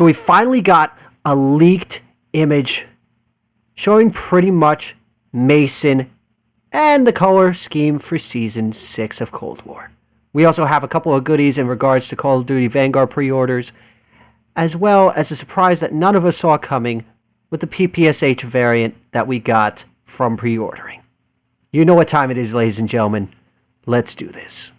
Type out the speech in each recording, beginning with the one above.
So we finally got a leaked image showing pretty much Mason and the color scheme for Season 6 of Cold War. We also have a couple of goodies in regards to Call of Duty Vanguard pre-orders, as well as a surprise that none of us saw coming with the PPSH variant that we got from pre-ordering. You know what time it is, ladies and gentlemen. Let's do this.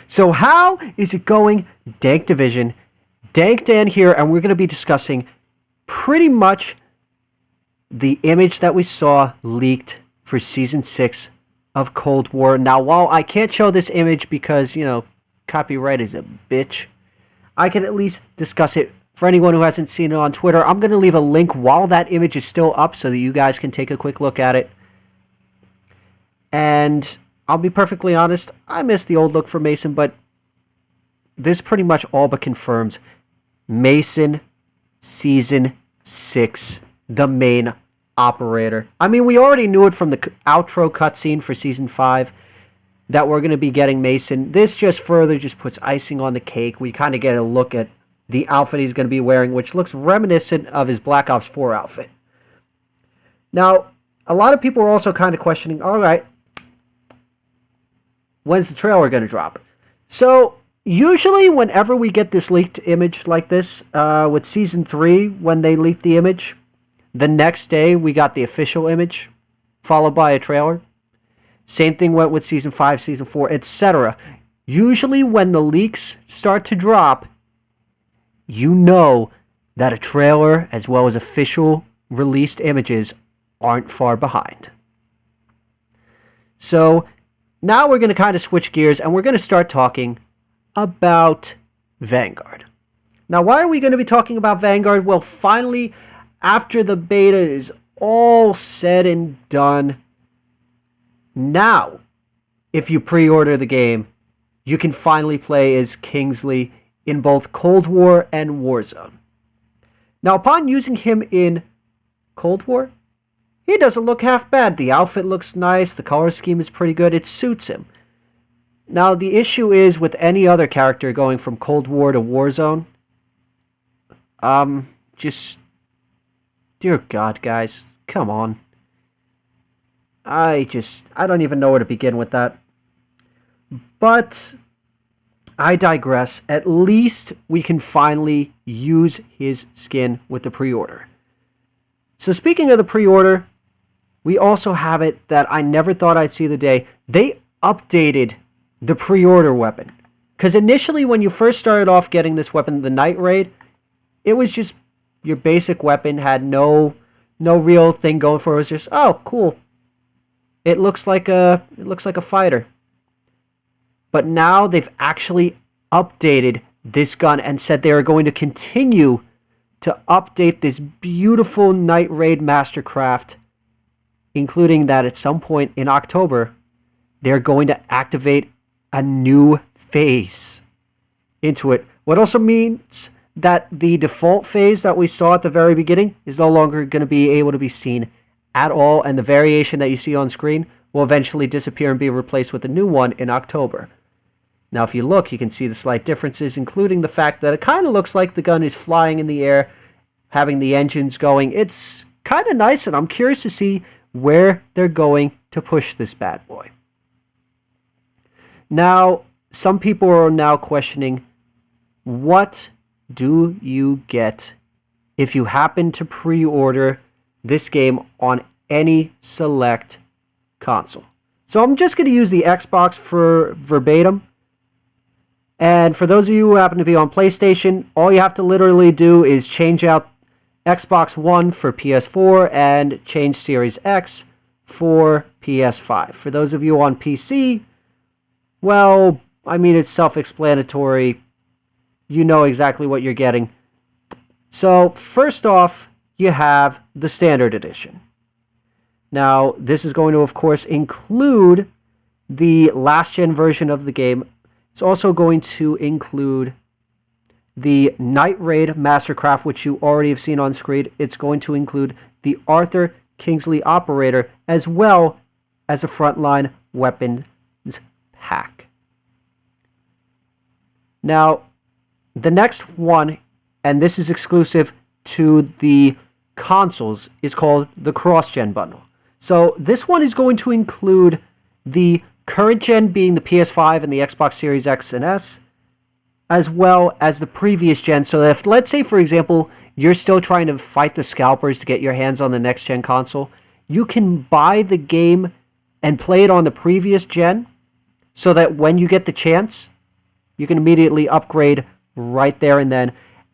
So how is it going, Dank Division? Dank Dan here, and we're going to be discussing pretty much the image that we saw leaked for Season 6 of Cold War. Now, while I can't show this image because, copyright is a bitch, I can at least discuss it. For anyone who hasn't seen it on Twitter, I'm going to leave a link while that image is still up so that you guys can take a quick look at it. And I'll be perfectly honest, I miss the old look for Mason, but this pretty much all but confirms Mason Season 6, the main operator. I mean, we already knew it from the outro cutscene for Season 5 that we're going to be getting Mason. This just further puts icing on the cake. We kind of get a look at the outfit he's going to be wearing, which looks reminiscent of his Black Ops 4 outfit. Now, a lot of people are also kind of questioning, all right, when's the trailer going to drop? So, usually whenever we get this leaked image like this, with Season 3, when they leaked the image, the next day we got the official image, followed by a trailer. Same thing went with Season 5, Season 4, etc. Usually when the leaks start to drop, you know that a trailer as well as official released images aren't far behind. So now we're going to kind of switch gears and we're going to start talking about Vanguard. Now, why are we going to be talking about Vanguard? Well, finally, after the beta is all said and done, now, if you pre-order the game, you can finally play as Kingsley in both Cold War and Warzone. Now, upon using him in Cold War, he doesn't look half bad. The outfit looks nice. The color scheme is pretty good. It suits him. Now, the issue is with any other character going from Cold War to Warzone. Dear God, guys. Come on. I don't even know where to begin with that. But I digress. At least we can finally use his skin with the pre-order. So speaking of the pre-order, we also have it that I never thought I'd see the day. They updated the pre-order weapon. Because initially when you first started off getting this weapon, the Night Raid, it was just your basic weapon, had no real thing going for it. It was just, oh, cool. It looks like a fighter. But now they've actually updated this gun and said they are going to continue to update this beautiful Night Raid Mastercraft, including that at some point in October, they're going to activate a new phase into it. What also means that the default phase that we saw at the very beginning is no longer going to be able to be seen at all, and the variation that you see on screen will eventually disappear and be replaced with a new one in October. Now, if you look, you can see the slight differences, including the fact that it kind of looks like the gun is flying in the air, having the engines going. It's kind of nice, and I'm curious to see where they're going to push this bad boy. Now, some people are now questioning, what do you get if you happen to pre-order this game on any select console? So I'm just going to use the Xbox for verbatim. And for those of you who happen to be on PlayStation, all you have to literally do is change out Xbox One for PS4 and change Series X for PS5. For those of you on PC, well, I mean, it's self-explanatory. You know exactly what you're getting. So first off, you have the Standard Edition. Now, this is going to, of course, include the last-gen version of the game. It's also going to include the Night Raid Mastercraft, which you already have seen on screen. It's going to include the Arthur Kingsley Operator, as well as a frontline weapons pack. Now, the next one, and this is exclusive to the consoles, is called the cross-gen bundle. So this one is going to include the current gen being the PS5 and the Xbox Series X and S, as well as the previous gen. So if, let's say, for example, you're still trying to fight the scalpers to get your hands on the next gen console, you can buy the game and play it on the previous gen so that when you get the chance, you can immediately upgrade right there and then.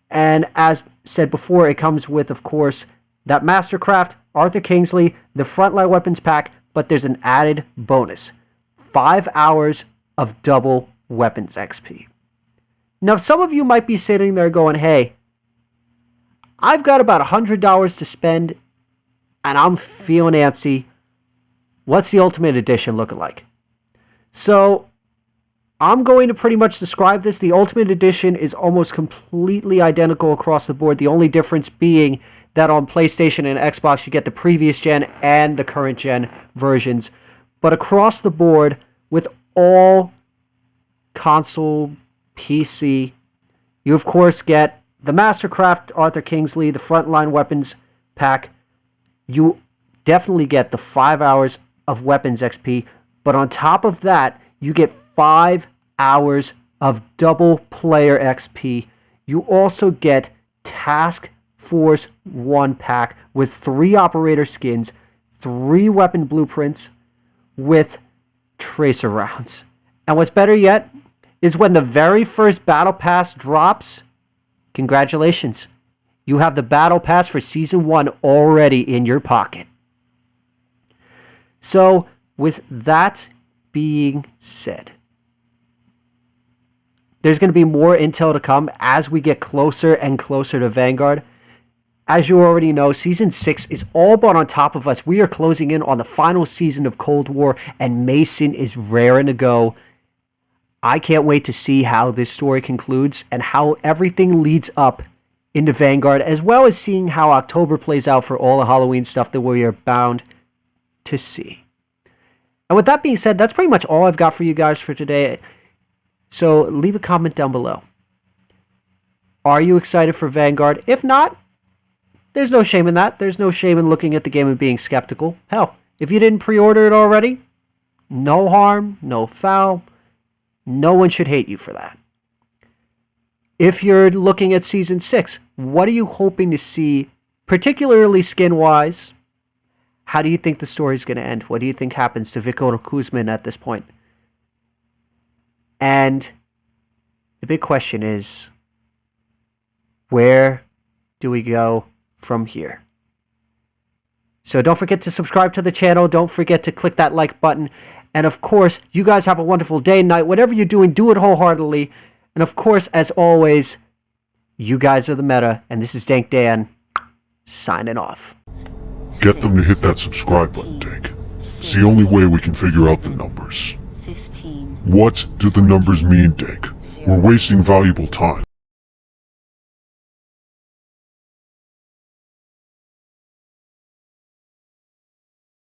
And as said before, it comes with, of course, that Mastercraft, Arthur Kingsley, the Frontline Weapons Pack, but there's an added bonus. 5 hours of double weapons XP. Now, some of you might be sitting there going, hey, I've got about $100 to spend, and I'm feeling antsy. What's the Ultimate Edition looking like? So, I'm going to pretty much describe this. The Ultimate Edition is almost completely identical across the board. The only difference being that on PlayStation and Xbox, you get the previous gen and the current gen versions. But across the board, with all console, PC, you of course get the Mastercraft Arthur Kingsley, the Frontline Weapons Pack. You definitely get the 5 hours of weapons XP, but on top of that, you get 5 hours of double player XP. You also get Task Force 1 pack with 3 operator skins, 3 weapon blueprints with tracer rounds. And what's better yet is when the very first battle pass drops, congratulations, you have the battle pass for season 1 already in your pocket. So with that being said, there's going to be more intel to come as we get closer and closer to Vanguard. As you already know, Season 6 is all but on top of us. We are closing in on the final season of Cold War, and Mason is raring to go. I can't wait to see how this story concludes and how everything leads up into Vanguard, as well as seeing how October plays out for all the Halloween stuff that we are bound to see. And with that being said, that's pretty much all I've got for you guys for today. So leave a comment down below. Are you excited for Vanguard? If not, there's no shame in that. There's no shame in looking at the game and being skeptical. Hell, if you didn't pre-order it already, no harm, no foul. No one should hate you for that. If you're looking at Season 6, what are you hoping to see, particularly skin-wise? How do you think the story's going to end? What do you think happens to Viktor Kuzmin at this point? And the big question is, where do we go from here? So don't forget to subscribe to the channel. Don't forget to click that like button. And of course, you guys have a wonderful day and night. Whatever you're doing, do it wholeheartedly. And of course, as always, you guys are the meta. And this is Dank Dan, signing off. Get them to hit that subscribe button, Dank. It's the only way we can figure out the numbers. 15. What do the numbers mean, Dank? We're wasting valuable time.